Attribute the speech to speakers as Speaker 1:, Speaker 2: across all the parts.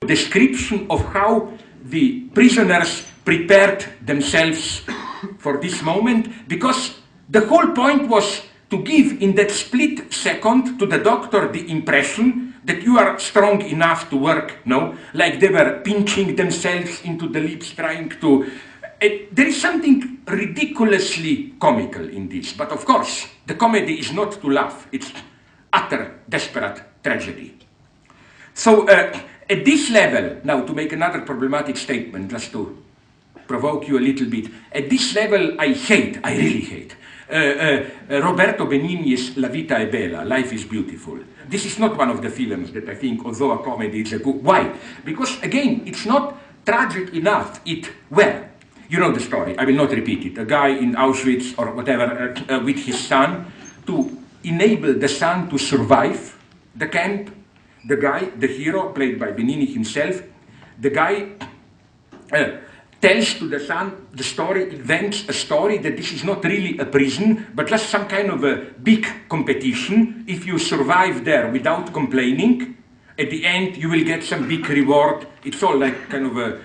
Speaker 1: description of how the prisoners prepared themselves for this moment, because the whole point was to give in that split second to the doctor the impression that you are strong enough to work, no? Like they were pinching themselves into the lips, trying to... there is something ridiculously comical in this, but of course, the comedy is not to laugh, it's utter, desperate tragedy. So, at this level, now to make another problematic statement, just to provoke you a little bit, at this level I really hate, Roberto Benigni's La Vita è Bella, Life is Beautiful. This is not one of the films that I think, although a comedy, is a good... Why? Because, again, it's not tragic enough. Well, you know the story, I will not repeat it. A guy in Auschwitz or whatever with his son, to enable the son to survive the camp, the guy, the hero, played by Benigni himself, the guy tells to the son the story, invents a story that this is not really a prison, but just some kind of a big competition. If you survive there without complaining, at the end you will get some big reward. It's all like kind of a,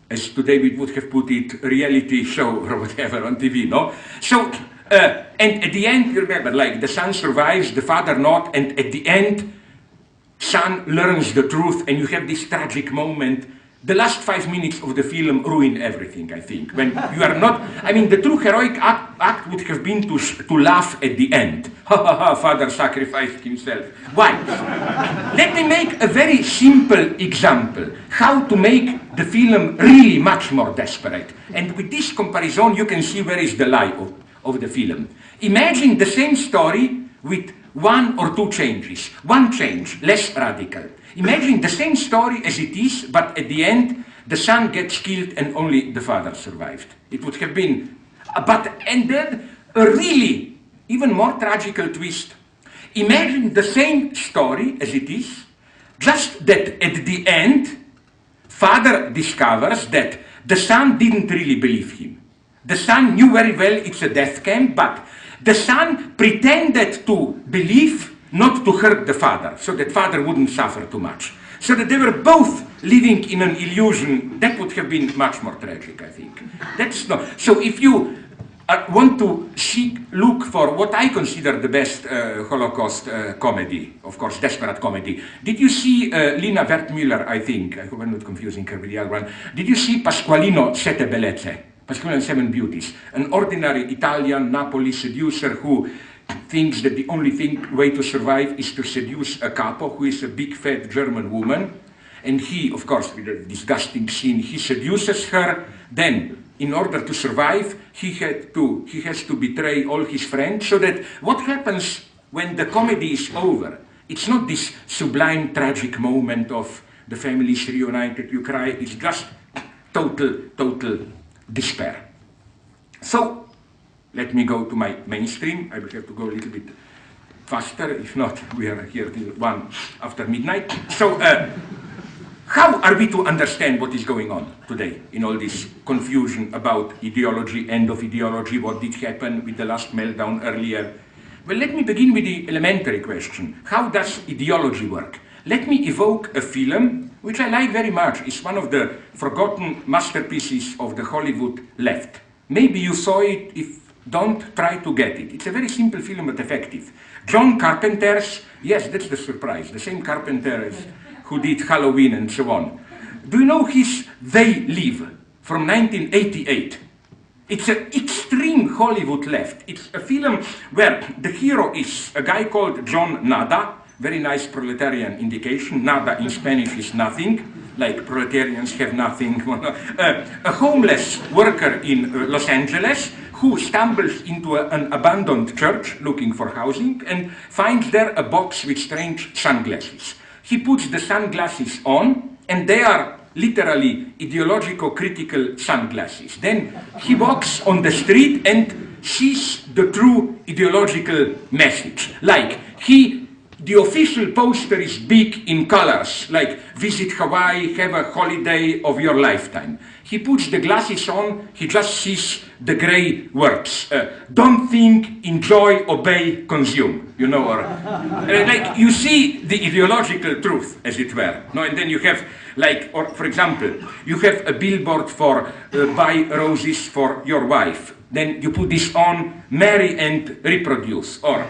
Speaker 1: as today we would have put it, reality show or whatever on TV, no? So, and at the end, you remember, like the son survives, the father not, and at the end, son learns the truth, and you have this tragic moment. The last 5 minutes of the film ruin everything, I think. When you are not, I mean, the true heroic act would have been to laugh at the end. Ha ha ha, father sacrificed himself. Why? Let me make a very simple example. How to make the film really much more desperate. And with this comparison, you can see where is the lie of the film. Imagine the same story with 1 or 2 changes. One change, less radical. Imagine the same story as it is, but at the end, the son gets killed and only the father survived. It would have been, and then a really, even more tragical twist. Imagine the same story as it is, just that at the end, father discovers that the son didn't really believe him. The son knew very well it's a death camp, but the son pretended to believe not to hurt the father, so that father wouldn't suffer too much. So that they were both living in an illusion. That would have been much more tragic, I think. That's not. So if you want to look for what I consider the best Holocaust comedy, of course, desperate comedy. Did you see Lina Wertmüller, I think, I hope I'm not confusing her with the other one. Did you see Pasqualino Sette Bellezze? Pasqualino and Seven Beauties. An ordinary Italian Napoli seducer who thinks that the only way to survive is to seduce a capo who is a big fat German woman, and he, of course, with a disgusting scene, he seduces her. Then, in order to survive, he has to betray all his friends, so that what happens when the comedy is over, it's not this sublime tragic moment of the families reunited, you cry, it's just total despair. So, let me go to my mainstream. I will have to go a little bit faster, if not, we are here till 1 after midnight. So, how are we to understand what is going on today in all this confusion about ideology, end of ideology, what did happen with the last meltdown earlier? Well, let me begin with the elementary question. How does ideology work? Let me evoke a film which I like very much. It's one of the forgotten masterpieces of the Hollywood left. Maybe you saw it. If don't try to get it. It's a very simple film but effective. John Carpenter's, yes, that's the surprise, the same Carpenter as who did Halloween and so on. Do you know his They Live from 1988? It's an extreme Hollywood left. It's a film where the hero is a guy called John Nada, very nice proletarian indication. Nada in Spanish is nothing. Like proletarians have nothing. A homeless worker in Los Angeles who stumbles into an abandoned church looking for housing and finds there a box with strange sunglasses. He puts the sunglasses on, and they are literally ideological-critical sunglasses. Then he walks on the street and sees the true ideological message. Like, he the official poster is big in colors, like visit Hawaii, have a holiday of your lifetime. He puts the glasses on, he just sees the gray words. Don't think, enjoy, obey, consume, you know, or like you see the ideological truth, as it were. No, and then you have, like, or for example, you have a billboard for buy roses for your wife. Then you put this on, marry and reproduce. Or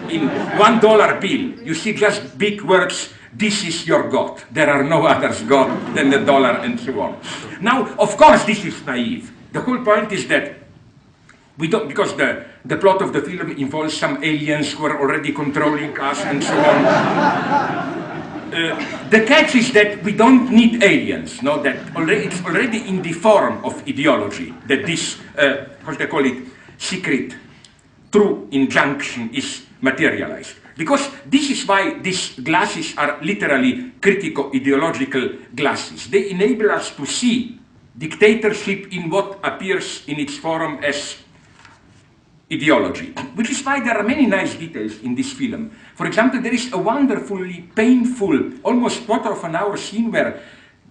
Speaker 1: in $1 bill, you see just big words, this is your God. There are no others God than the dollar and so on. Now, of course, this is naive. The whole point is that we don't, because the plot of the film involves some aliens who are already controlling us and so on. The catch is that we don't need aliens, no? That it's already in the form of ideology that this, how they call it, secret, true injunction is materialized. Because this is why these glasses are literally critico-ideological glasses. They enable us to see dictatorship in what appears in its form as ideology, which is why there are many nice details in this film. For example, there is a wonderfully painful, almost quarter-of-an-hour scene where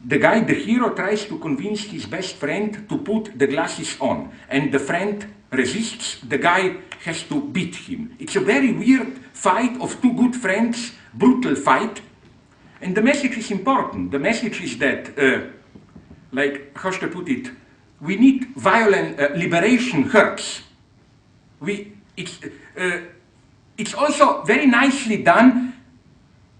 Speaker 1: the guy, the hero, tries to convince his best friend to put the glasses on, and the friend resists. The guy has to beat him. It's a very weird fight of two good friends, brutal fight, and the message is important. The message is that, like, how should I put it, we need violent, liberation hurts. It's also very nicely done.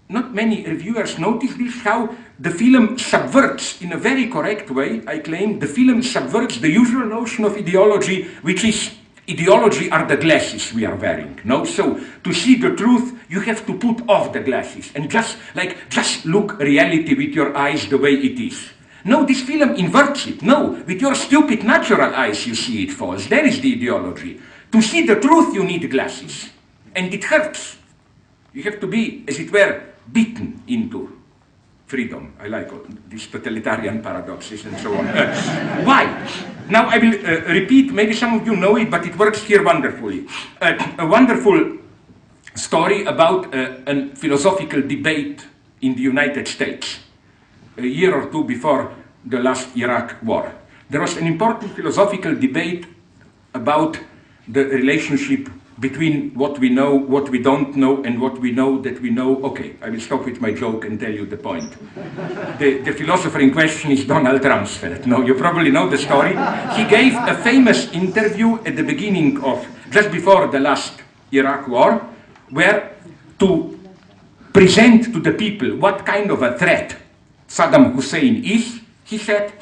Speaker 1: Not many reviewers notice this, how the film subverts, in a very correct way, I claim, the film subverts the usual notion of ideology, which is, ideology are the glasses we are wearing, no? So, to see the truth, you have to put off the glasses and just look reality with your eyes the way it is. No, this film inverts it. No, with your stupid natural eyes you see it false. There is the ideology. To see the truth, you need glasses. And it hurts. You have to be, as it were, beaten into freedom. I like all these totalitarian paradoxes and so on. Why? Now I will repeat, maybe some of you know it, but it works here wonderfully. A wonderful story about a philosophical debate in the United States, a year or two before the last Iraq war. There was an important philosophical debate about the relationship between what we know, what we don't know, and what we know that we know. Okay, I will stop with my joke and tell you the point. The philosopher in question is Donald Rumsfeld. No, you probably know the story. He gave a famous interview at the beginning of, just before the last Iraq war, where to present to the people what kind of a threat Saddam Hussein is, he said,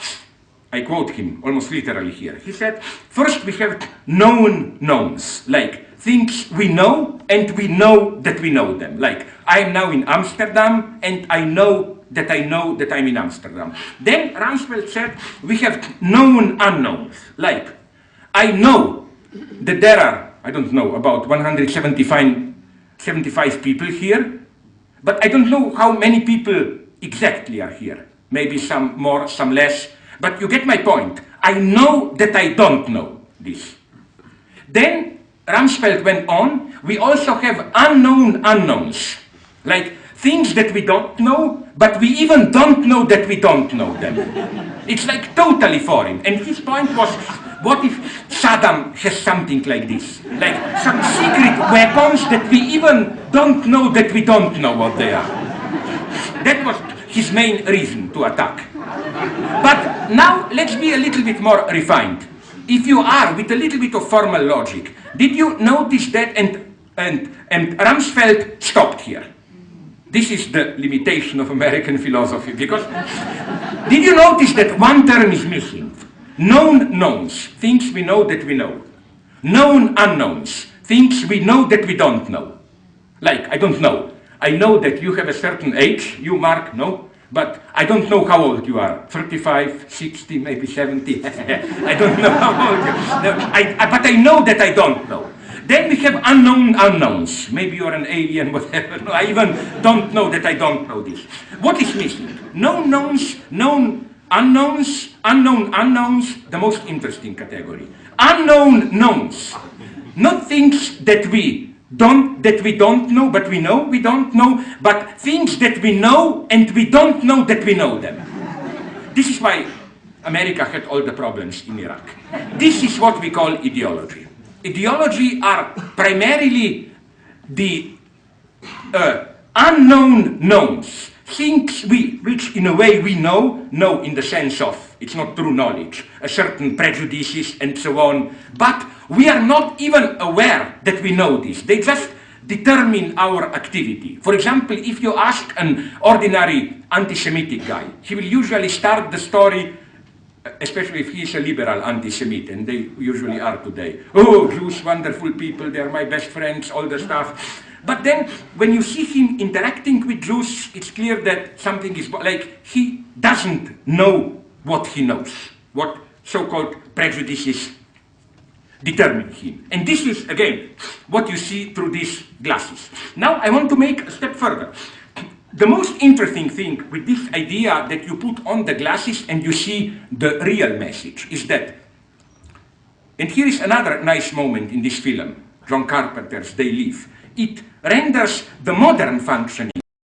Speaker 1: I quote him almost literally here, he said, first we have known knowns, like things we know and we know that we know them. Like, I am now in Amsterdam and I know that I'm in Amsterdam. Then Rumsfeld said, we have known unknowns. Like, I know that there are, I don't know, about 175 people here, but I don't know how many people exactly are here. Maybe some more, some less, but you get my point. I know that I don't know this. Then Rumsfeld went on, we also have unknown unknowns, like things that we don't know, but we even don't know that we don't know them. It's like totally foreign. And his point was, what if Saddam has something like this? Like some secret weapons that we even don't know that we don't know what they are. That was his main reason to attack. But now let's be a little bit more refined. If you are with a little bit of formal logic, did you notice that? And Rumsfeld stopped here. This is the limitation of American philosophy, because did you notice that one term is missing? Known knowns, things we know that we know. Known unknowns, things we know that we don't know. Like, I don't know. I know that you have a certain age, you, Mark, no? But I don't know how old you are. 35, 60, maybe 70. I don't know how old you are. But I know that I don't know. Then we have unknown unknowns. Maybe you're an alien, whatever. No, I even don't know that I don't know this. What is missing? Known knowns, known unknowns, unknown unknowns, the most interesting category. Unknown knowns. Not things that we that we don't know, but we know we don't know, but things that we know and we don't know that we know them. This is why America had all the problems in Iraq. This is what we call ideology. Ideology are primarily the unknown knowns, things which in a way we know in the sense of, it's not true knowledge, a certain prejudices and so on, but we are not even aware that we know this. They just determine our activity. For example, if you ask an ordinary anti-Semitic guy, he will usually start the story, especially if he is a liberal anti-Semite, and they usually are today. Oh, Jews, wonderful people, they're my best friends, all the stuff. But then, when you see him interacting with Jews, it's clear that something is, like, he doesn't know what he knows, what so-called prejudices determine him. And this is, again, what you see through these glasses. Now, I want to make a step further. The most interesting thing with this idea that you put on the glasses and you see the real message is that, and here is another nice moment in this film, John Carpenter's They Live. It renders the modern functioning